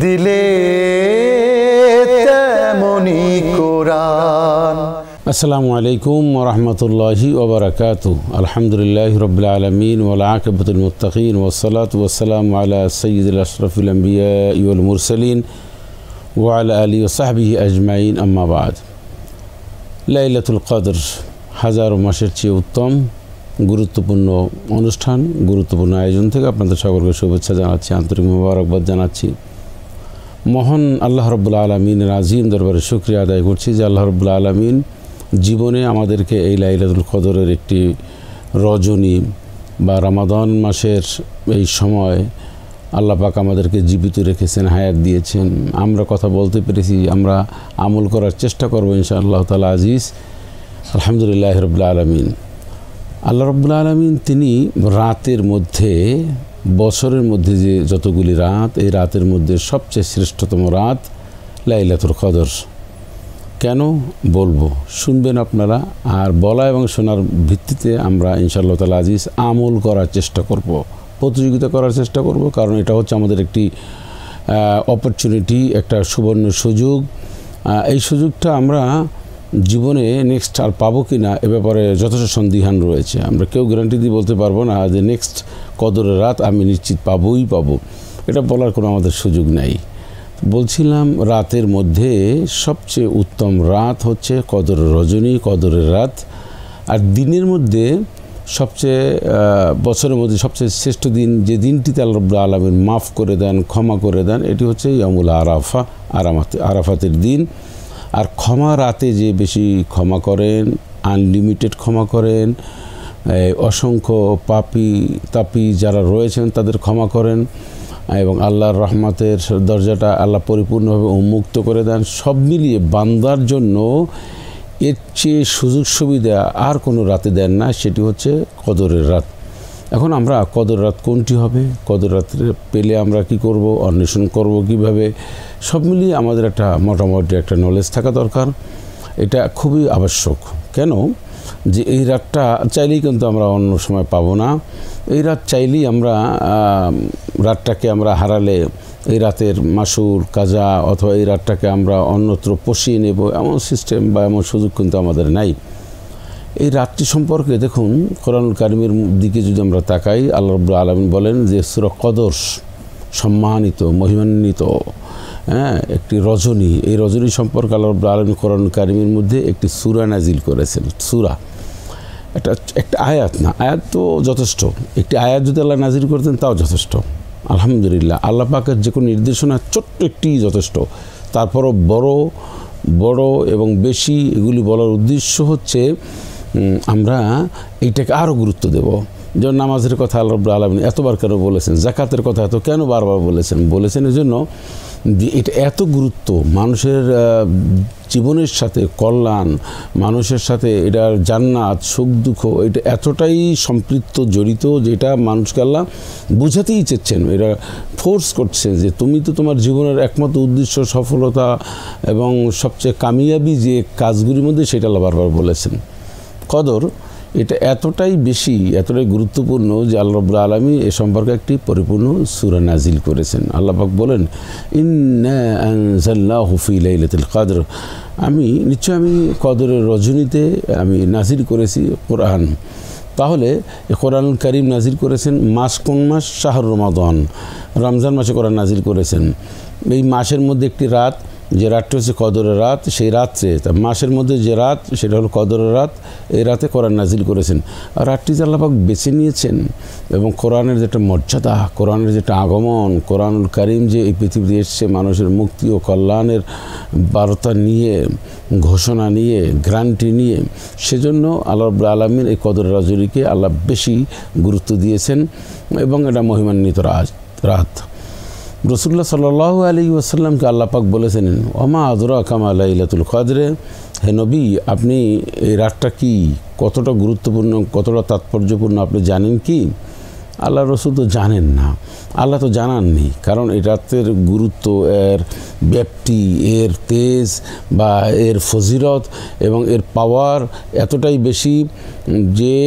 দিলে তেমনি কোরআন। আসসালামু আলাইকুম ওয়া রাহমাতুল্লাহি ওয়া বারাকাতুহু। আলহামদুলিল্লাহি রাব্বিল আলামিন ওয়াল আকিবাতুল মুত্তাকিন ওয়াস সালাতু ওয়াস সালামু আলা সাইয়্যিদিল আশরাফিল আমবিয়াই ওয়াল মুরসালিন ওয়া আলা আলিহি ওয়া সাহবিহি আজমাইন, আম্মা বাদ। লাইলাতুল কদর হাজারো মাসের চেয়ে উত্তম গুরুত্বপূর্ণ অনুষ্ঠান, গুরুত্বপূর্ণ আয়োজন থেকে আপনাদের সকলকে শুভেচ্ছা জানাচ্ছি, আন্তরিক মোবারকবাদ জানাচ্ছি। মহান আল্লাহ রাব্বুল আলামিনের আজিম দরবারে শুকরিয়া আদায় করছি যে আল্লাহ রাব্বুল আলামিন জীবনে আমাদেরকে এই লাইলাতুল কদরের একটি রজনী বা রমাদান মাসের এই সময় আল্লাহ পাক আমাদেরকে জীবিত রেখেছেন, হায়াত দিয়েছেন। আমরা কথা বলতে পেরেছি, আমরা আমল করার চেষ্টা করব ইনশাআল্লাহ তাআলা আজিজ। আলহামদুলিল্লাহ রাব্বুল আলামিন। আল্লাহ রাব্বুল আলামিন তিনি রাতের মধ্যে, বছরের মধ্যে যে যতগুলি রাত, এই রাতের মধ্যে সবচেয়ে শ্রেষ্ঠতম রাত লাইলাতুল কদর। কেন বলবো, শুনবেন আপনারা, আর বলা এবং শোনার ভিত্তিতে আমরা ইনশাআল্লাহ তাআলা আজিজ আমল করার চেষ্টা করব, প্রতিযোগিতা করার চেষ্টা করব। কারণ এটা হচ্ছে আমাদের একটি অপরচুনিটি, একটা সুবর্ণ সুযোগ। এই সুযোগটা আমরা জীবনে নেক্সট আর পাবো কি না এ ব্যাপারে যথেষ্ট সন্দিহান রয়েছে। আমরা কেউ গ্যারান্টি দিয়ে বলতে পারবো না যে নেক্সট কদরের রাত আমি নিশ্চিত পাবোই পাবো, এটা বলার কোনো আমাদের সুযোগ নেই। বলছিলাম রাতের মধ্যে সবচেয়ে উত্তম রাত হচ্ছে কদরের রজনী, কদরের রাত। আর দিনের মধ্যে সবচেয়ে, বছরের মধ্যে সবচেয়ে শ্রেষ্ঠ দিন, যে দিনটিতে আল্লাহ রাব্বুল আলামিন মাফ করে দেন, ক্ষমা করে দেন, এটি হচ্ছে ইয়ামুল আরাফা, আরাফাতের দিন। আর ক্ষমা রাতে যে বেশি ক্ষমা করেন, আনলিমিটেড ক্ষমা করেন, অসংখ্য তাপি যারা রয়েছেন তাদের ক্ষমা করেন এবং আল্লাহর রহমতের দরজাটা আল্লাহ পরিপূর্ণভাবে উন্মুক্ত করে দেন। সব মিলিয়ে বান্দার জন্য এর চেয়ে সুযোগ সুবিধা আর কোনো রাতে দেন না, সেটি হচ্ছে কদরের রাত। এখন আমরা কদর রাত কোনটি হবে, কদর রাত্রে পেলে আমরা কি করব, অন্বেষণ করব কিভাবে, সব মিলিয়ে আমাদের একটা মোটামুটি একটা নলেজ থাকা দরকার। এটা খুবই আবশ্যক। কেন যে এই রাতটা চাইলেই কিন্তু আমরা অন্য সময় পাবো না। এই রাত চাইলেই আমরা, রাতটাকে আমরা হারালে এই রাতের মাসুর কাজা অথবা এই রাতটাকে আমরা অন্যত্র পশিয়ে নেব, এমন সিস্টেম বা এমন সুযোগ কিন্তু আমাদের নাই। এই রাতটি সম্পর্কে দেখুন, কোরআনুল কারীমের দিকে যদি আমরা তাকাই, আল্লাহ রাব্বুল আলামিন বলেন যে সূরা কদর সম্মানিত, মহিমান্বিত একটি রজনী। এই রজনী সম্পর্কে আল্লাহ রাব্বুল আলামিন কোরআনুল কারীমের মধ্যে একটি সূরা নাজিল করেছেন। সূরা একটা আয়াত না, আয়াত তো যথেষ্ট, একটি আয়াত যদি আল্লাহ নাজিল করতেন তাও যথেষ্ট। আলহামদুলিল্লাহ, আল্লাহ পাকের যে কোনো নির্দেশনা ছোট্ট একটি যথেষ্ট। তারপরও বড় এবং বেশি এগুলি বলার উদ্দেশ্য হচ্ছে আমরা এইটাকে আরও গুরুত্ব দেব। যেমন নামাজের কথা আল্লাহ রাব্বুল আলামিন এতবার কেন বলেছেন, যাকাতের কথা এত কেন বারবার বলেছেন এজন্য যে এটা এত গুরুত্ব, মানুষের জীবনের সাথে কল্যাণ, মানুষের সাথে এটার জান্নাত, সুখ দুঃখ, এটা এতটাই সম্পৃক্ত, জড়িত, যেটা মানুষকে আল্লাহ বোঝাতেই চেয়েছেন। এটা ফোর্স করছে যে তুমি তো তোমার জীবনের একমাত্র উদ্দেশ্য, সফলতা এবং সবচেয়ে কামিয়াবি যে কাজগুলির মধ্যে সেটা আল্লাহ বারবার বলেছেন। কদর এটা এতটাই বেশি, এতটাই গুরুত্বপূর্ণ যে আল্লাহ রাব্বুল আলামিন এ সম্পর্কে একটি পরিপূর্ণ সূরা নাজিল করেছেন। আল্লাহ পাক বলেন, ইন্না আনজালনাহু ফি লাইলাতুল কদর, আমি কদরের রজনীতে আমি নাজিল করেছি কোরআন। তাহলে কোরআনুল কারীম নাজিল করেছেন মাস, কোন মাস? শাহর রমাদান, রমজান মাসে কোরআন নাজিল করেছেন। এই মাসের মধ্যে একটি রাত, যে রাতটি হচ্ছে কদরের রাত, সেই রাত্রে মাসের মধ্যে যে রাত সেটা হলো কদরের রাত, এই রাতে কোরআন নাজিল করেছেন। আর রাতটি যে আল্লাহ পাক বেছে নিয়েছেন এবং কোরআনের যেটা মর্যাদা, কোরআনের যেটা আগমন, কোরআনুল কারীম যে এই পৃথিবীতে এসছে মানুষের মুক্তি ও কল্যাণের বার্তা নিয়ে, ঘোষণা নিয়ে, গ্যারান্টি নিয়ে, সেজন্য আল্লাহ রাব্বুল আলামিন এই কদরের রজনীকে আল্লাহ বেশি গুরুত্ব দিয়েছেন এবং এটা মহিমান্বিত রাত। রাসূলুল্লাহ সাল্লাল্লাহু আলাইহি ওয়াসাল্লামকে আল্লাহ পাক বলেছেন, ওমা আদরাকা মা লাইলাতুল কদরে, হে নবী আপনি এই রাতটা কি, কতটা গুরুত্বপূর্ণ, কতটা তাৎপর্যপূর্ণ আপনি জানেন কি? আল্লাহ রসুল তো জানেন না। আল্লাহ তো জানাননি, কারণ এই রাতের গুরুত্ব, এর ব্যাপ্তি, এর তেজ বা এর ফজিলত এবং এর পাওয়ার এতটাই বেশি যে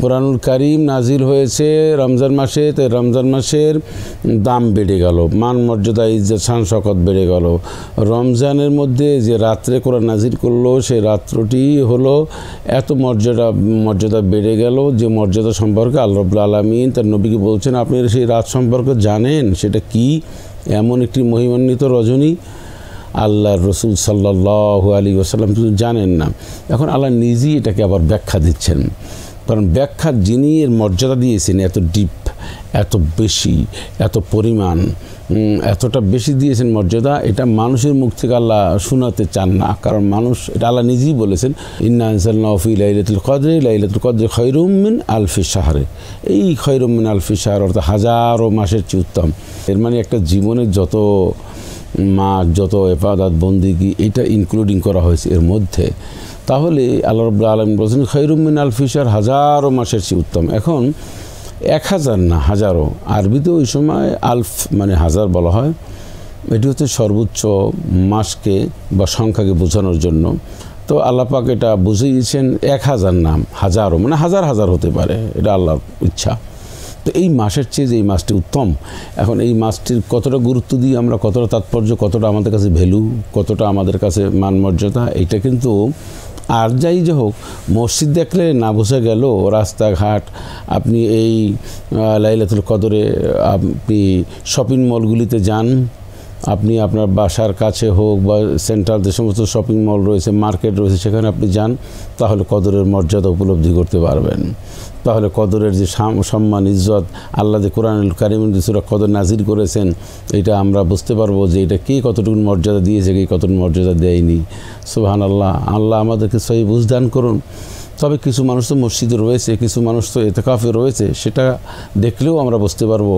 কোরআনুল কারীম নাজিল হয়েছে রমজান মাসে, তাই রমজান মাসের দাম বেড়ে গেল, মান মর্যাদা, ইজ্জত শান শকত বেড়ে গেল। রমজানের মধ্যে যে রাত্রে কোরআন নাজিল করলো, সেই রাত্রটি হলো এত মর্যাদা বেড়ে গেল, যে মর্যাদা সম্পর্কে আল্লাহ রাব্বুল আলামিন তার নবীকে বলছেন, আপনি সেই রাত সম্পর্কে জানেন সেটা কি? এমন একটি মহিমান্বিত রজনী আল্লাহর রসুল সাল্লাল্লাহু আলাইহি ওয়াসাল্লাম শুধু জানেন না, এখন আল্লাহ নিজেই এটাকে আবার ব্যাখ্যা দিচ্ছেন। কারণ ব্যাখ্যা যিনি এর মর্যাদা দিয়েছেন, এত ডিপ, এত বেশি, এত পরিমাণ, এতটা বেশি দিয়েছেন মর্যাদা, এটা মানুষের মুখ থেকে আল্লাহ শোনাতে চান না। কারণ মানুষ, এটা আল্লাহ নিজেই বলেছেন, ইন্না আনজালনাহু ফি লাইলাতুল কদরি, লাইলাতুল কদরি খায়রুম মিন আলফি শাহরে। এই খায়রুম মিন আলফি শাহর অর্থাৎ হাজারো মাসের চেয়ে উত্তম। এর মানে একটা জীবনের যত মাস, যত ইবাদত বন্দেগী, এটা ইনক্লুডিং করা হয়েছে এর মধ্যে। তাহলে আল্লাহ রাব্বুল আলামিন বলেছেন খায়রুম মিন আলফি শাহর, হাজারো মাসের চেয়ে উত্তম। এখন 1000 না, হাজারো। আরবিতে ওই সময় আলফ মানে হাজার বলা হয়। এটি হচ্ছে সর্বোচ্চ মাসকে বা সংখ্যাকে বোঝানোর জন্য। তো আল্লাহ পাক এটা বুঝিয়েছেন 1000 নাম, হাজারো মানে হাজার হাজার হতে পারে, এটা আল্লাহর ইচ্ছা। তো এই মাসের চেয়ে যে এই মাসটি উত্তম, এখন এই মাসটির কতটা গুরুত্ব দিই আমরা, কতটা তাৎপর্য, কতটা আমাদের কাছে ভ্যালু, কতটা আমাদের কাছে মান মর্যাদা, এটা কিন্তু আর যাই যে হোক, মসজিদ দেখলে না বোঝা গেল, রাস্তাঘাট, আপনি এই লাইলাতুল কদরে আপনি শপিং মলগুলিতে যান, আপনি আপনার বাসার কাছে হোক বা সেন্ট্রাল যে সমস্ত শপিং মল রয়েছে, মার্কেট রয়েছে, সেখানে আপনি যান, তাহলে কদরের মর্যাদা উপলব্ধি করতে পারবেন। তাহলে কদরের যে সম্মান, ইজ্জত, আল্লাহ যে কোরআনুল কারীমের যে সূরা কদর নাজিল করেছেন, এটা আমরা বুঝতে পারবো যে এটা কে কতটুকু মর্যাদা দিয়েছে, কে কতটুকু মর্যাদা দেয়নি। সুবহানাল্লাহ। আল্লাহ আমাদেরকে সহি বুঝ দান করুন। তবে কিছু মানুষ তো মসজিদে রয়েছে, কিছু মানুষ তো ইতিকাফে রয়েছে, সেটা দেখলেও আমরা বুঝতে পারবো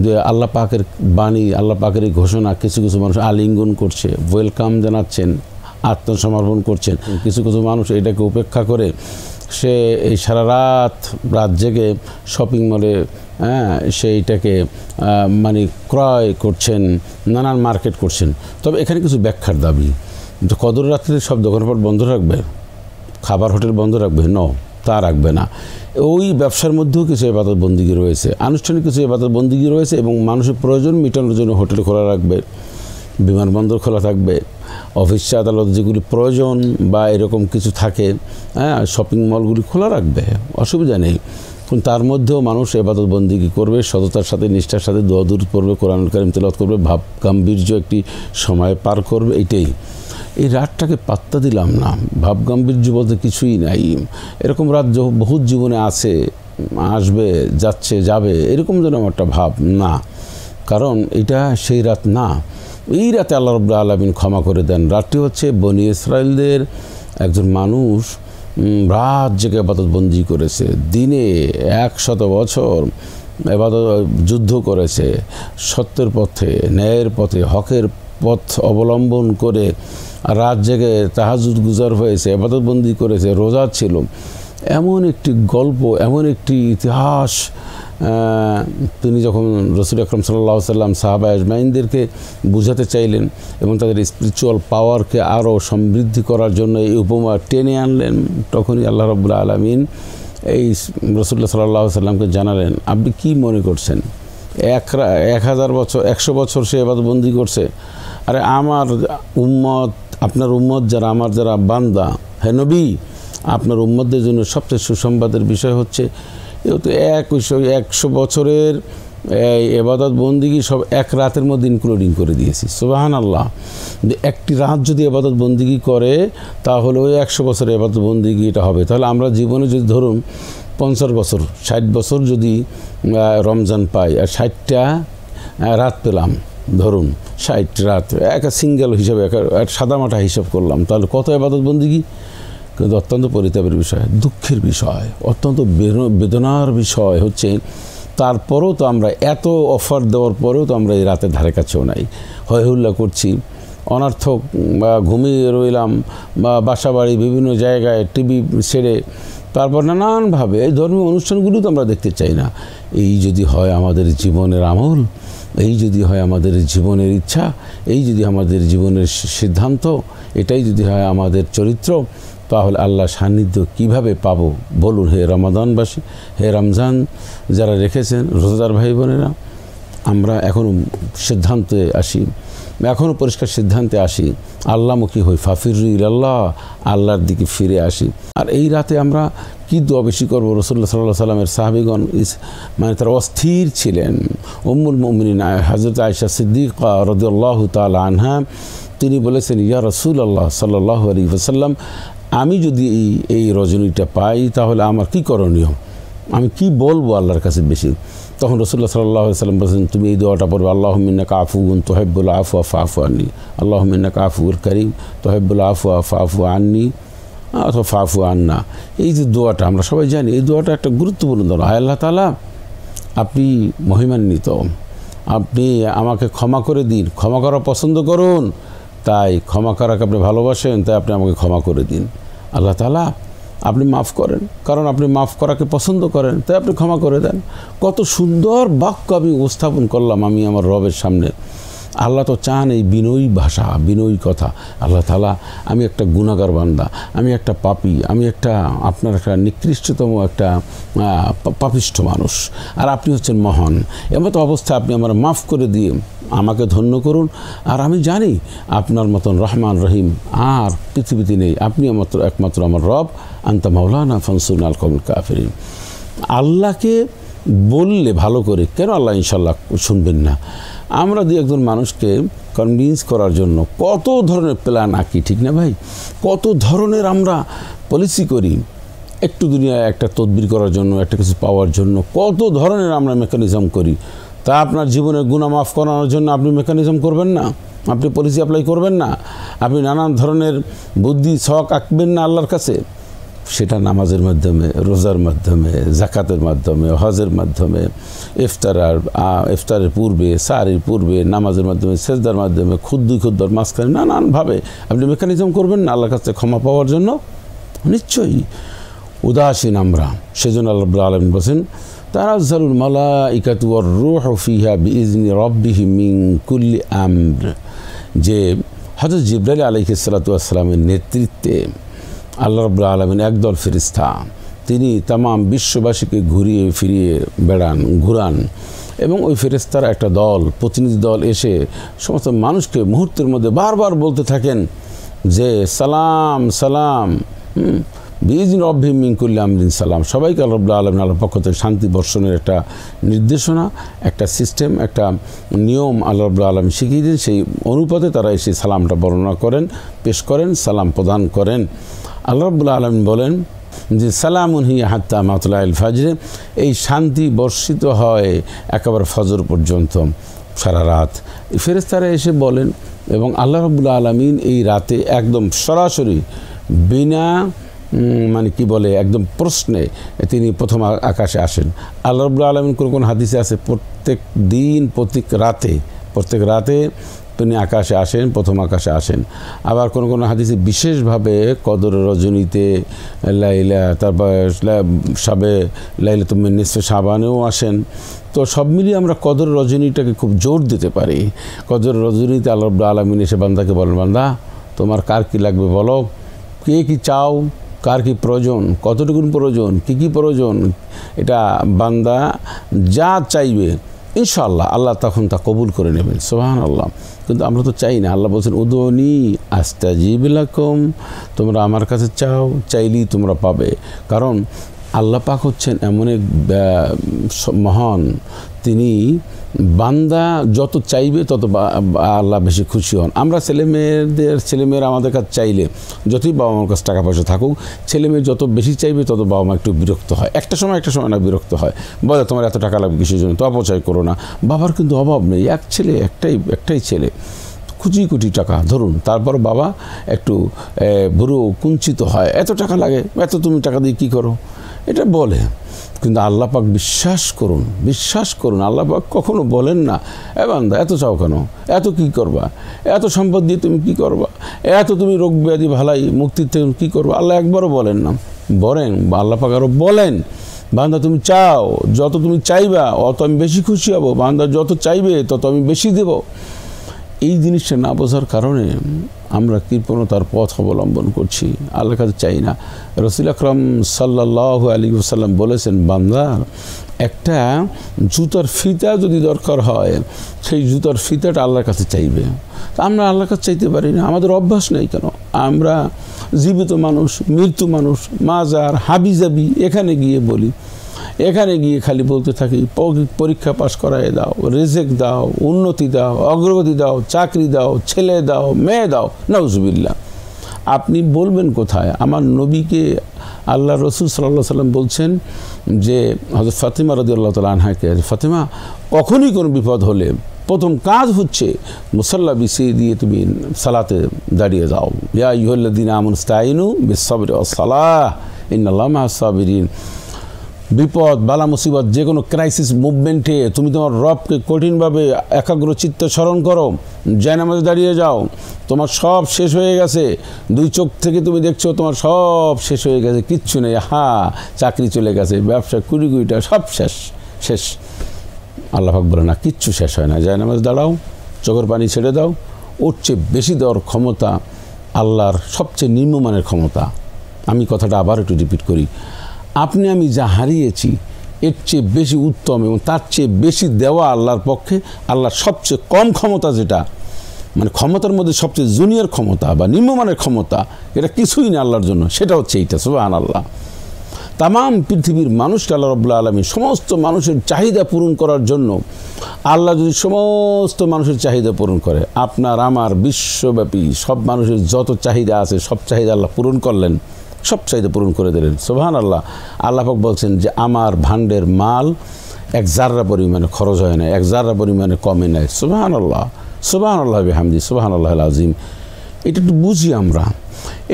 যে আল্লাহ পাকের বাণী, আল্লাহ পাকের এই ঘোষণা কিছু কিছু মানুষ আলিঙ্গন করছে, ওয়েলকাম জানাচ্ছেন, আত্মসমর্পণ করছেন। কিছু কিছু মানুষ এটাকে উপেক্ষা করে সে এই সারা রাত জেগে শপিং মলে সেইটাকে মানে ক্রয় করছেন, নানান মার্কেট করছেন। তবে এখানে কিছু ব্যাখ্যার দাবি, তো কদর রাত্রিতে সব দোকানপাট বন্ধ রাখবে, খাবার হোটেল বন্ধ রাখবে? তা রাখবে না। ওই ব্যবসার মধ্যেও কিছু ইবাদত বন্দেগী রয়েছে, আনুষ্ঠানিক কিছু ইবাদত বন্দেগী রয়েছে, এবং মানুষের প্রয়োজন মেটানোর জন্য হোটেল খোলা রাখবে, বিমানবন্দর খোলা থাকবে, অফিস আদালত যেগুলি প্রয়োজন বা এরকম কিছু থাকে, শপিং মলগুলি খোলা রাখবে, অসুবিধা নেই। কিন্তু তার মধ্যেও মানুষ ইবাদত বন্দেগী করবে, সততার সাথে, নিষ্ঠার সাথে দোয়া দুরূদ পড়বে, কোরআনুল কারীম তেলাওয়াত করবে, ভাব গাম্ভীর্য একটি সময় পার করবে। এটাই এই রাতটাকে পাত্তা দিলাম না, ভাব গাম্ভীর্য বলতে কিছুই নাই। এরকম রাত বহুত জীবনে আছে, আসবে, যাচ্ছে, যাবে, এরকম যেন একটা ভাব না, কারণ এটা সেই রাত না। এই রাতে আল্লাহ রাব্বুল আলামিন ক্ষমা করে দেন। রাতটি হচ্ছে বনি ইসরাইলদের একজন মানুষ রাত জেগে ইবাদত বন্দি করেছে, দিনে 100 বছর ইবাদত যুদ্ধ করেছে, সত্যের পথে, ন্যায়ের পথে, হকের পথ অবলম্বন করে রাত জেগে তাহাজ্জুদ গুজার হয়েছে, ইবাদত বন্দি করেছে, রোজা ছিল। এমন একটি গল্প, এমন একটি ইতিহাস তিনি যখন রাসূল আকরাম সাল্লাল্লাহু আলাইহি ওয়াসাল্লাম সাহাবা আজমাইনদেরকে বুঝাতে চাইলেন এবং তাদের স্পিরিচুয়াল পাওয়ারকে আরও সমৃদ্ধি করার জন্য এই উপমা টেনে আনলেন, তখনই আল্লাহ রাব্বুল আলামিন এই রাসূলুল্লাহ সাল্লাল্লাহু আলাইহি ওয়াসাল্লামকে জানালেন, আপনি কি মনে করছেন 1000 বছর, 100 বছর সে ইবাদতবন্দি করছে? আরে আমার উম্মত, আপনার উম্মত যারা, আমার যারা বান্দা, হে নবী, আপনার উম্মতদের জন্য সবচেয়ে সুসংবাদের বিষয় হচ্ছে তো 100 বছরের এই ইবাদত বন্দেগী সব এক রাতের মধ্যে ইনক্লুডিং করে দিয়েছি। সুবহানাল্লাহ। একটি রাত যদি ইবাদত বন্দেগী করে তাহলে ওই 100 বছরের ইবাদত বন্দেগী এটা হবে। তাহলে আমরা জীবনে যদি ধরুন 50 বছর, 60 বছর যদি রমজান পাই আর 60টা রাত পেলাম, ধরুন 60 রাত, একটা সিঙ্গেল হিসাবে, একটা সাদামাটা হিসাব করলাম, তাহলে কত ইবাদত বন্দেগী? কিন্তু অত্যন্ত পরিতাপের বিষয়, দুঃখের বিষয়, অত্যন্ত বেদনার বিষয় হচ্ছে তারপরেও তো আমরা এত অফার দেওয়ার পরেও তো আমরা এই রাতের ধারে কাছেও নাই, হইহুল্লা করছি, অনর্থক বা ঘুমিয়ে রইলাম বা বাসা বাড়ি বিভিন্ন জায়গায় টিভি ছেড়ে, তারপর নানানভাবে এই ধর্মীয় অনুষ্ঠানগুলো তো আমরা দেখতে চাই না। এই যদি হয় আমাদের জীবনের আমল, এই যদি হয় আমাদের জীবনের ইচ্ছা, এই যদি আমাদের জীবনের সিদ্ধান্ত, এটাই যদি হয় আমাদের চরিত্র, তাহলে আল্লাহ সান্নিধ্য কিভাবে পাবো বলুন হে রমাদানবাসী, হে রমজান যারা রেখেছেন রোজাদার ভাই বোনেরা। আমরা এখনও সিদ্ধান্তে আসি, এখনও পরিষ্কার সিদ্ধান্তে আসি, আল্লাহমুখী হই, ফাফিরু ইলাল্লাহ, আল্লাহর দিকে ফিরে আসি। আর এই রাতে আমরা কি দোয়া বেশি করবো? রাসূলুল্লাহ সাল্লাল্লাহু আলাইহি সাল্লামের সাহাবীগণ মানে তারা অস্থির ছিলেন। উম্মুল মুমিনিন হযরত আয়েশা সিদ্দিকা রাদিয়াল্লাহু তাআলা আনহা তিনি বলেছেন, ইয়া রাসূলুল্লাহ সাল্লাল্লাহু আলাইহি ওয়াসাল্লাম, আমি যদি এই রজনীটা পাই তাহলে আমার কি করণীয়, আমি কি বলবো আল্লাহর কাছে বেশি? তখন রাসূলুল্লাহ সাল্লাল্লাহু আলাইহি ওয়াসাল্লাম বলেছেন, তুমি এই দোয়াটা পড়বে, আল্লাহুম্মা ইন্নাকা আফুউন তুহিব্বুল আফওয়া ফাআফু আন্নি, আল্লাহুম্মা ইন্নাকা আফুউল কারীম তুহিব্বুল আফওয়া ফাআফু আন্নি অথবা ফাআফু আন্না। এই যে দোয়াটা আমরা সবাই জানি, এই দোয়াটা একটা গুরুত্বপূর্ণ দোয়া। আল্লাহ তাআলা আপনি মহিমান্বিত, আপনি আমাকে ক্ষমা করে দিন, ক্ষমা করা পছন্দ করুন, তাই ক্ষমা করাকে আপনি ভালোবাসেন, তাই আপনি আমাকে ক্ষমা করে দিন। আল্লাহ তাআলা আপনি মাফ করেন, কারণ আপনি মাফ করাকে পছন্দ করেন, তাই আপনি ক্ষমা করে দেন। কত সুন্দর বাক্য আমি উপস্থাপন করলাম আমি আমার রবের সামনে। আল্লাহ তো চান এই বিনয়ী ভাষা, বিনয়ী কথা। আল্লাহ তাআলা, আমি একটা গুনাহগার বান্দা, আমি একটা পাপী, আমি আপনার একটা নিকৃষ্টতম একটা পাপিষ্ঠ মানুষ, আর আপনি হচ্ছেন মহান। এমতো অবস্থায় আপনি আমার মাফ করে দিয়ে আমাকে ধন্য করুন। আর আমি জানি আপনার মতন রহমান রহিম আর পৃথিবীতে নেই, আপনি একমাত্র আমার রব, আনতা মাওলানা ফানসুরনা আল কওমিল কাফিরিন। আল্লাহকে বললে ভালো করে, কেন আল্লাহ ইনশাল্লাহ শুনবেন না? আমরা দুই একজন মানুষকে কনভিন্স করার জন্য কত ধরনের প্ল্যান আঁকি, ঠিক না ভাই? কত ধরনের আমরা পলিসি করি, একটু দুনিয়ায় একটা তদবির করার জন্য, একটা কিছু পাওয়ার জন্য কত ধরনের আমরা মেকানিজম করি। তা আপনার জীবনের গুনাহ মাফ করানোর জন্য আপনি মেকানিজম করবেন না, আপনি পলিসি অ্যাপ্লাই করবেন না, আপনি নানান ধরনের বুদ্ধি ছক আঁকবেন না আল্লাহর কাছে। সেটা নামাজের মাধ্যমে, রোজার মাধ্যমে, জাকাতের মাধ্যমে, হজের মাধ্যমে, ইফতারের পূর্বে, সাহরির পূর্বে, নামাজের মাধ্যমে, সেজদার মাধ্যমে, ক্ষুদ্র মাঝখানে নানানভাবে আপনি মেকানিজম করবেন না আল্লাহর কাছে ক্ষমা পাওয়ার জন্য। নিশ্চয়ই উদাসীন আমরা। সেজন্য আল্লাহ রাব্বুল আলামিন বলেন, তানাজ্জালুল মালাইকাতু ওয়ার রূহু ফিহা বিইজনি রাব্বিহিম মিন কুল্লি আমর, যে হযরত জিবরাইল আলাইহিস সালাতু ওয়াস সালামের নেতৃত্বে আল্লাহ রাব্বুল আলামিন একদল ফেরেশতা, তিনি তাম বিশ্ববাসীকে ঘুরিয়ে ফিরিয়ে ঘুরান, এবং ওই ফেরেশতারা একটা দল, প্রতিনিধি দল এসে সমস্ত মানুষকে মুহূর্তের মধ্যে বারবার বলতে থাকেন যে সালাম সালাম, বিইজনি রাব্বিহিম মিন কুল্লি আমরিন সালাম। সবাইকে আল্লাহ রাব্বুল আলামিন আল্লাহর পক্ষ থেকে শান্তি বর্ষণের একটা নির্দেশনা, একটা সিস্টেম, একটা নিয়ম আল্লাহ রাব্বুল আলামিন শিখিয়ে দিন। সেই অনুপাতে তারা এসে সালামটা বর্ণনা করেন, পেশ করেন, সালাম প্রদান করেন। আল্লাহ রাব্বুল আলামিন বলেন যে সালামুন হিয়া হাত্তা মাতলাইল ফাজরে, এই শান্তি বর্ষিত হয় একেবারে ফজর পর্যন্ত, সারা রাত। ফেরেশতারা এসে বলেন, এবং আল্লাহ রাব্বুল আলামিন এই রাতে একদম সরাসরি বিনা মানে কি বলে একদম প্রশ্নে তিনি প্রথম আকাশে আসেন। আল্লাহ রাব্বুল আলামিন কোন হাদিসে আছে প্রত্যেক দিন প্রত্যেক রাতে তিনি আকাশে আসেন, প্রথম আকাশে আসেন। আবার কোন হাদিসে বিশেষভাবে কদর রজনীতে, তারপর লাইলাতুল নিসফে শাবানেও আসেন। তো সব মিলিয়ে আমরা কদর রজনীটাকে খুব জোর দিতে পারি। কদর রজনীতে আল্লাহ রাব্বুল আলামিন এসে বান্দাকে বলেন, বান্দা তোমার কার কি লাগবে বলো, কে কি চাও, কার কি প্রয়োজন, কতটুকুন প্রয়োজন, কী প্রয়োজন, এটা বান্দা যা চাইবে ইনশাআল্লাহ আল্লাহ তখন তা কবুল করে নেবেন। সুবহানাল্লাহ। কিন্তু আমরা তো চাই না। আল্লাহ বলছেন উদুনি আস্তাজিব লাকুম, তোমরা আমার কাছে চাও, চাইলেই তোমরা পাবে। কারণ আল্লাহ পাক হচ্ছেন এমন এক মহান, তিনি বান্দা যত চাইবে তত আল্লাহ বেশি খুশি হন। আমরা ছেলেমেয়েরা আমাদের কাছে চাইলে, যতই বাবা মার কাছে টাকা পয়সা থাকুক, ছেলেমেয়ে যত বেশি চাইবে তত বাবা মা একটু বিরক্ত হয়। একটা সময় না বিরক্ত হয়, বলে তোমার এত টাকা লাগবে কিসের জন্য, তো অপচয় করো না। বাবার কিন্তু অভাব নেই, এক ছেলে, একটাই ছেলে, কোটি টাকা ধরুন, তারপর বাবা একটু বুড়ো কুঞ্চিত হয়, এত টাকা লাগে, এত তুমি টাকা দিয়ে কী করো, এটা বলে। কিন্তু আল্লাহ পাক বিশ্বাস করুন আল্লাহ পাক কখনো বলেন না এ বান্দা এত চাও কেন, এত কি করবা, এত সম্পদ দিয়ে তুমি কি করবা, এত তুমি রোগ ব্যাধি ভালাই মুক্তির থেকে কী করবা, আল্লাহ একবারও বলেন না। বলেন আল্লাহ পাক আরও বলেন বান্দা তুমি চাও, যত তুমি চাইবা অত আমি বেশি খুশি হব, বান্দা যত চাইবে তত আমি বেশি দেব। এই জিনিসটা না বোঝার কারণে আমরা কৃপণতার পথ অবলম্বন করছি, আল্লাহর কাছে চাই না। রাসূল আকরাম সাল্লাল্লাহু আলাইহি ওয়াসাল্লাম বলেছেন, বান্দার একটা জুতার ফিতা যদি দরকার হয়, সেই জুতার ফিতাটা আল্লাহর কাছে চাইবে। তা আমরা আল্লাহর কাছে চাইতে পারি না, আমাদের অভ্যাস নেই। কেন? আমরা জীবিত মানুষ, মৃত্যু মানুষ, মাজার হাবিজাবি এখানে গিয়ে বলি, এখানে গিয়ে খালি বলতে থাকি পরীক্ষা পাশ করায় দাও, রিজেক দাও, উন্নতি দাও, অগ্রগতি দাও, চাকরি দাও, ছেলে দাও, মেয়ে দাও। নাউজুবিল্লাহ। আপনি বলবেন কোথায়? আমার নবীকে আল্লাহ রসুল সাল্লাল্লাহু আলাইহি ওয়াসাল্লাম বলছেন যে হযরত ফাতিমা রাদিয়াল্লাহু তাআলা আনহাকে, ফাতিমা কখনই কোনো বিপদ হলে প্রথম কাজ হচ্ছে মুসাল্লা বিছিয়ে দিয়ে তুমি সালাতে দাঁড়িয়ে যাও। ইয়া আইয়ুহাল্লাযীনা আমানু ইসতাঈনু বিস-সাবরি ওয়াস-সালাহ ইন্নাল্লাহা মা'আস-সাবিরিন। বিপদ বালা মুসিবত যে কোনো ক্রাইসিস মুভমেন্টে তুমি তোমার রবকে কঠিনভাবে একাগ্রচিত্তে স্মরণ করো, জায়নামাজে দাঁড়িয়ে যাও। তোমার সব শেষ হয়ে গেছে, দুই চোখ থেকে তুমি দেখছো তোমার সব শেষ হয়ে গেছে, কিচ্ছু নেই, চাকরি চলে গেছে, ব্যবসা কুড়ি কুড়িটা সব শেষ। আল্লাহ পাক বলে না, কিচ্ছু শেষ হয় না। জায়নামাজে দাঁড়াও, চোখের পানি ছেড়ে দাও। ওর চেয়ে বেশি দেওয়ার ক্ষমতা আল্লাহর সবচেয়ে নিম্নমানের ক্ষমতা। আমি কথাটা আবার একটু রিপিট করি, আপনি আমি যা হারিয়েছি এর চেয়ে বেশি উত্তম এবং তার চেয়ে বেশি দেওয়া আল্লাহর পক্ষে। আল্লাহর সবচেয়ে কম ক্ষমতা, যেটা মানে ক্ষমতার মধ্যে সবচেয়ে জুনিয়র ক্ষমতা বা নিম্নমানের ক্ষমতা, এটা কিছুই না আল্লাহর জন্য, সেটা হচ্ছে এইটা। সুবহানাল্লাহ। তামাম পৃথিবীর মানুষকে আল্লাহ রাব্বুল আলামিন সমস্ত মানুষের চাহিদা পূরণ করার জন্য, আল্লাহ যদি সমস্ত মানুষের চাহিদা পূরণ করে, আপনার আমার বিশ্বব্যাপী সব মানুষের যত চাহিদা আছে সব চাহিদা আল্লাহ পূরণ করলেন, সব চাহিদা পূরণ করে দিলেন। সুবহানাল্লাহ। আল্লাহ পাক বলছেন যে আমার ভাণ্ডের মাল এক জাররা পরিমাণে খরচ হয় না, এক জাররা পরিমাণে কমে নেয়। সুবহানাল্লাহ, সুবহানাল্লাহ বিহামদি, সুবহানাল্লাহিল আযীম। এটা একটু বুঝি আমরা,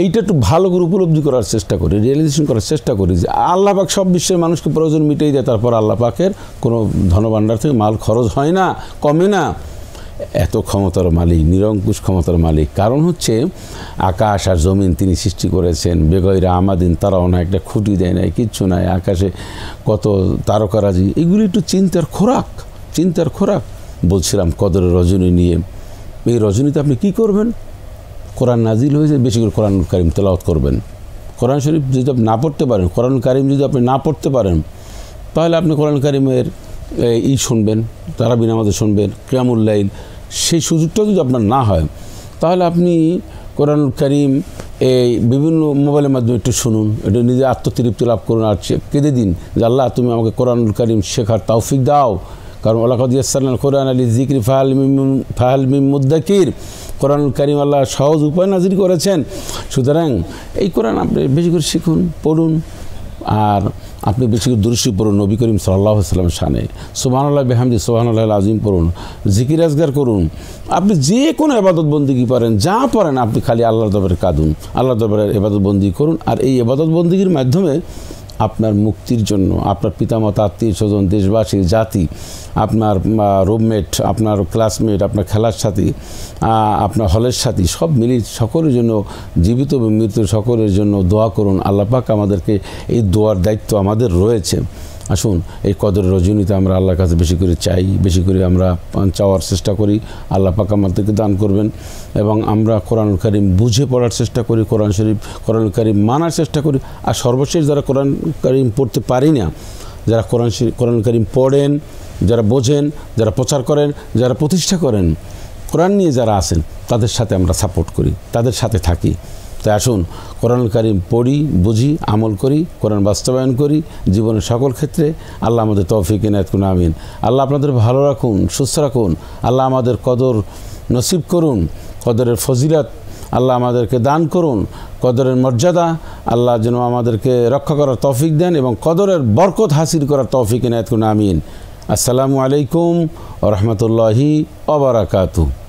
এইটা একটু ভালো করে উপলব্ধি করার চেষ্টা করি, রিয়েলাইজেশন করার চেষ্টা করি যে আল্লাহ পাক সব বিশ্বের মানুষকে প্রয়োজন মিটিয়ে দেয়, তারপর আল্লাহ পাকের কোনো ধনভাণ্ডার থেকে মাল খরচ হয় না, কমে না। এত ক্ষমতার মালিক, নিরঙ্কুশ ক্ষমতার মালিক। কারণ হচ্ছে আকাশ আর জমিন তিনি সৃষ্টি করেছেন বেগৈরা আমাদিন, তারাও না, একটা খুঁটি দেয় নাই, কিচ্ছু নাই। আকাশে কত তারকারাজি, এগুলি একটু চিন্তার খোরাক। বলছিলাম কদরের রজনী নিয়ে, এই রজনীতে আপনি কি করবেন? কোরআন নাজিল হয়েছে, বেশি করে কোরআন কারিম তেলাওয়াত করবেন। কোরআন শরীফ যদি আপনি না পড়তে পারেন, কোরআন কারিম যদি আপনি না পড়তে পারেন, তাহলে আপনি কোরআন কারিমের শুনবেন, তারাবি নামাজে শুনবেন, কিয়ামুল লাইল, সেই সুযোগটা যদি আপনার না হয়, তাহলে আপনি কোরআনুল কারিম এই বিভিন্ন মোবাইলের মাধ্যমে একটু শুনুন, একটু নিজে আত্মতৃপ্তি লাভ করুন, আর কেঁদে দিন যে আল্লাহ তুমি আমাকে কোরআনুল কারিম শেখার তৌফিক দাও। কারণ ওয়ালাকাদ ইয়াসসারনাল কোরআন লিযিকরি ফাহাল মিন মুদ্দাকির, কোরআনুল কারিম আল্লাহ সহজ উপায় নাজিল করেছেন। সুতরাং এই কোরআন আপনি বেশি করে শিখুন, পড়ুন, আর আপনি বেশি করে দুরূদ শরীফ পড়ুন নবী করিম সাল্লাল্লাহু আলাইহি ওয়াসাল্লামের শানে। সুবহানাল্লাহ বিহামদি, সুবহানাল্লাহিল আযীম পড়ুন, জিকির আজগার করুন। আপনি যে কোনো ইবাদত বন্দেগী পারেন, যা পারেন, আপনি খালি আল্লাহর দরবারে কাঁদুন, আল্লাহর দরবারে ইবাদত বন্দেগী করুন। আর এই ইবাদত বন্দেগীর মাধ্যমে আপনার মুক্তির জন্য আপনার পিতামাতা, আত্মীয় স্বজন, দেশবাসী, জাতি, আপনার রুমমেট, আপনার ক্লাসমেট, আপনার খেলার সাথী, আপনার হলের সাথী, সব মিলিয়ে সকলের জন্য, জীবিত এবং মৃত সকলের জন্য দোয়া করুন। আল্লাহ পাক আমাদেরকে এই দোয়ার দায়িত্ব আমাদের রয়েছে। আসুন এই কদরের রজনীতে আমরা আল্লাহর কাছে বেশি করে চাই, বেশি করে আমরা চাওয়ার চেষ্টা করি। আল্লাহ পাক আমাদেরকে দান করবেন এবং আমরা কোরআনুল কারিম বুঝে পড়ার চেষ্টা করি, কোরআন শরীফ, কোরআনুল কারিম মানার চেষ্টা করি। আর সর্বশেষ যারা কোরআন কারিম পড়তে পারি না, যারা কোরআনুল কারিম পড়েন, যারা বোঝেন, যারা প্রচার করেন, যারা প্রতিষ্ঠা করেন, কোরআন নিয়ে যারা আছেন, তাদের সাথে আমরা সাপোর্ট করি, তাদের সাথে থাকি। তাই আসুন কোরআনুল কারিম পড়ি, বুঝি, আমল করি, কোরআন বাস্তবায়ন করি জীবনের সকল ক্ষেত্রে। আল্লাহ আমাদের তৌফিক ইনায়াত করুন, আমিন। আল্লাহ আপনাদের ভালো রাখুন, সুস্থ রাখুন। আল্লাহ আমাদের কদর নসিব করুন, কদরের ফজিলত আল্লাহ আমাদেরকে দান করুন, কদরের মর্যাদা আল্লাহ যেন আমাদেরকে রক্ষা করার তৌফিক দেন এবং কদরের বরকত হাসিল করার তৌফিক ইনায়াত করুন, আমিন। আসসালামু আলাইকুম ওয়া রাহমাতুল্লাহি ওয়া বারাকাতুহু।